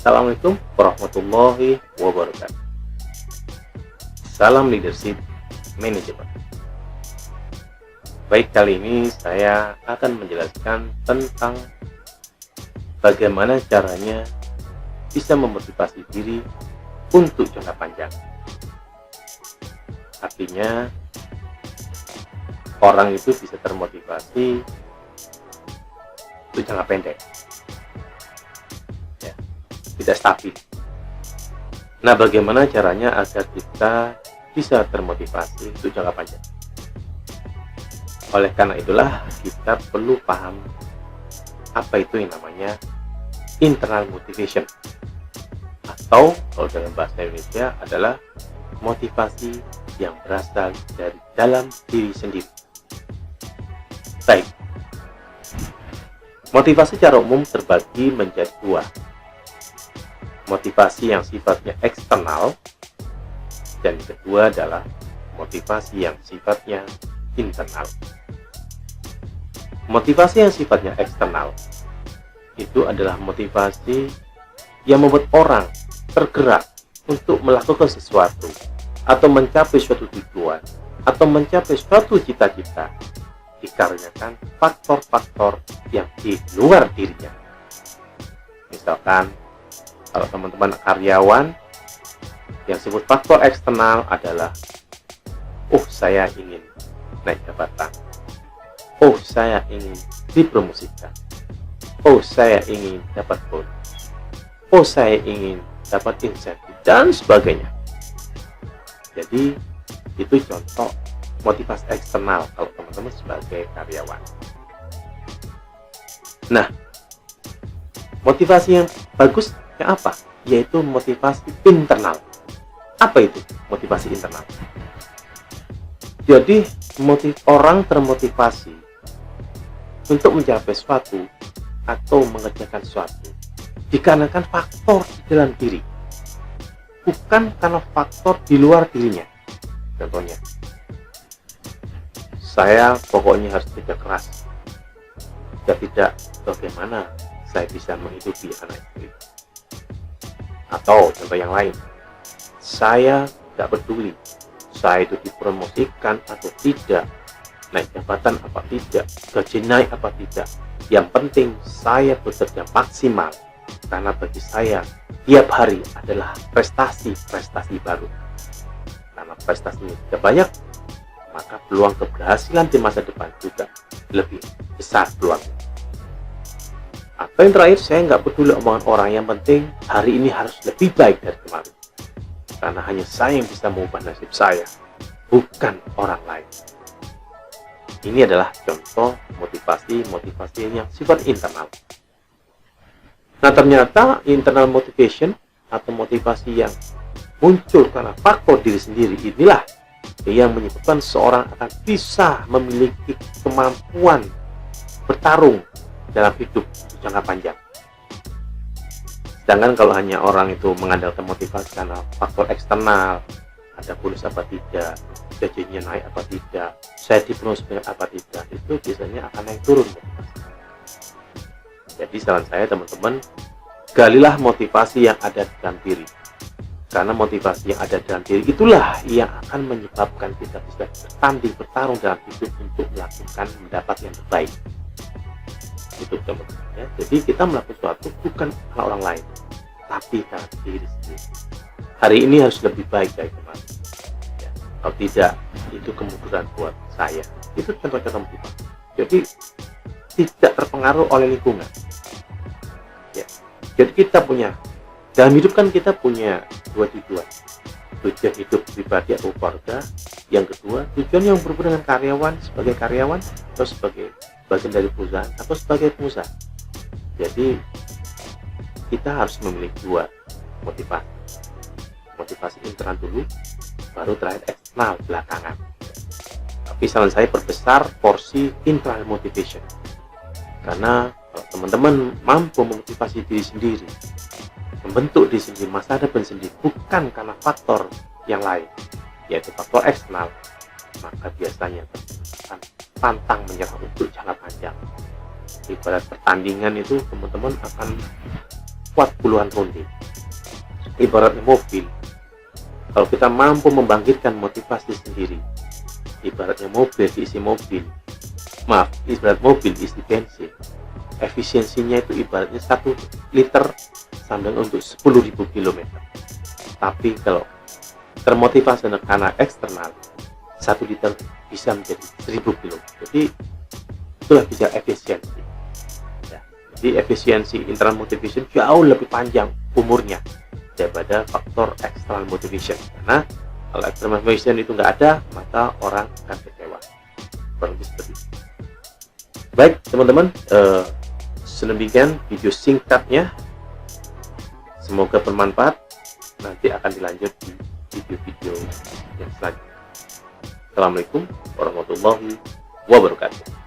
Assalamualaikum warahmatullahi wabarakatuh. Salam leadership manajemen. Baik, kali ini saya akan menjelaskan tentang bagaimana caranya bisa memotivasi diri untuk jangka panjang. Artinya, orang itu bisa termotivasi untuk jangka pendek, ya, tidak stabil. Nah, bagaimana caranya agar kita bisa termotivasi untuk jangka panjang? Oleh karena itulah, kita perlu paham apa itu yang namanya internal motivation, atau kalau dalam bahasa Indonesia adalah motivasi yang berasal dari dalam diri sendiri. Baik, motivasi secara umum terbagi menjadi dua. Motivasi yang sifatnya eksternal, dan kedua adalah motivasi yang sifatnya internal. Motivasi yang sifatnya eksternal itu adalah motivasi yang membuat orang tergerak untuk melakukan sesuatu atau mencapai suatu tujuan atau mencapai suatu cita-cita dikarenakan faktor-faktor yang di luar dirinya. Misalkan kalau teman-teman karyawan, yang disebut faktor eksternal adalah saya ingin naik jabatan, saya ingin dipromosikan, saya ingin dapat bonus, saya ingin dapat insentif, dan sebagainya. Jadi itu contoh motivasi eksternal kalau teman-teman sebagai karyawan. Nah, motivasi yang bagus yang apa? Yaitu motivasi internal. Apa itu motivasi internal? Jadi orang termotivasi untuk mencapai sesuatu atau mengerjakan sesuatu dikarenakan faktor di dalam diri, bukan karena faktor di luar dirinya. Contohnya, saya pokoknya harus kerja keras, jika tidak bagaimana saya bisa menghidupi anak istri. Atau contoh yang lain, saya tidak peduli saya itu dipromosikan atau tidak, naik jabatan apa tidak, gaji naik apa tidak, yang penting saya bekerja maksimal, karena bagi saya tiap hari adalah prestasi baru. Karena prestasinya tidak banyak, maka peluang keberhasilan di masa depan juga lebih besar peluangnya. Atau yang terakhir, saya nggak peduli omongan orang, yang penting hari ini harus lebih baik dari kemarin, karena hanya saya yang bisa mengubah nasib saya, bukan orang lain. Ini adalah contoh motivasi yang sifat internal. Nah, ternyata internal motivation atau motivasi yang muncul karena faktor diri sendiri inilah yang menyebabkan seorang akan bisa memiliki kemampuan bertarung dalam hidup jangka panjang. Sedangkan kalau hanya orang itu mengandalkan motivasi karena faktor eksternal, ada bonus apa tidak, gajinya naik apa tidak, saya dipromosikan apa tidak, itu biasanya akan naik turun motivasi. Jadi saran saya, teman-teman, galilah motivasi yang ada di dalam diri, karena motivasi yang ada di dalam diri itulah yang akan menyebabkan kita bisa bertarung dalam hidup untuk mendapat yang terbaik. Itu teman-teman, ya. Jadi kita melakukan sesuatu bukan karena orang lain, tapi karena diri sendiri. Hari ini harus lebih baik dari kemarin, ya. Kalau tidak, itu kemunduran buat saya. Itu contoh-contoh motivasi. Jadi tidak terpengaruh oleh lingkungan, ya. Jadi kita punya, dalam hidup kan kita punya dua tujuan hidup pribadi atau keluarga. Yang kedua, tujuan yang berhubungan dengan karyawan, sebagai karyawan atau sebagai bagian dari perusahaan atau sebagai pengusaha. Jadi kita harus memiliki dua motivasi internal dulu, baru terakhir eksternal belakangan. Tapi saran saya, perbesar porsi internal motivation, karena kalau teman-teman mampu memotivasi diri sendiri, membentuk diri sendiri, masa depan sendiri, bukan karena faktor yang lain, yaitu faktor eksternal, maka biasanya akan pantang menyerah untuk jangka panjang. Ibarat pertandingan itu, teman-teman akan kuat puluhan ronde. Ibaratnya mobil, kalau kita mampu membangkitkan motivasi sendiri, ibaratnya mobil diisi mobil, ibarat mobil diisi bensin, efisiensinya itu ibaratnya 1 liter sampai untuk 10.000 km. Tapi kalau termotivasi karena eksternal, 1 liter bisa menjadi 1000 km. Jadi itulah bicara efisiensi ya. Jadi efisiensi internal motivation jauh lebih panjang umurnya daripada faktor external motivation, karena kalau external motivation itu nggak ada, maka orang akan kecewa. Kurang lebih seperti itu. Baik teman-teman, sedemikian video singkatnya, semoga bermanfaat. Nanti akan dilanjut di video-video yang selanjutnya. Assalamualaikum warahmatullahi wabarakatuh.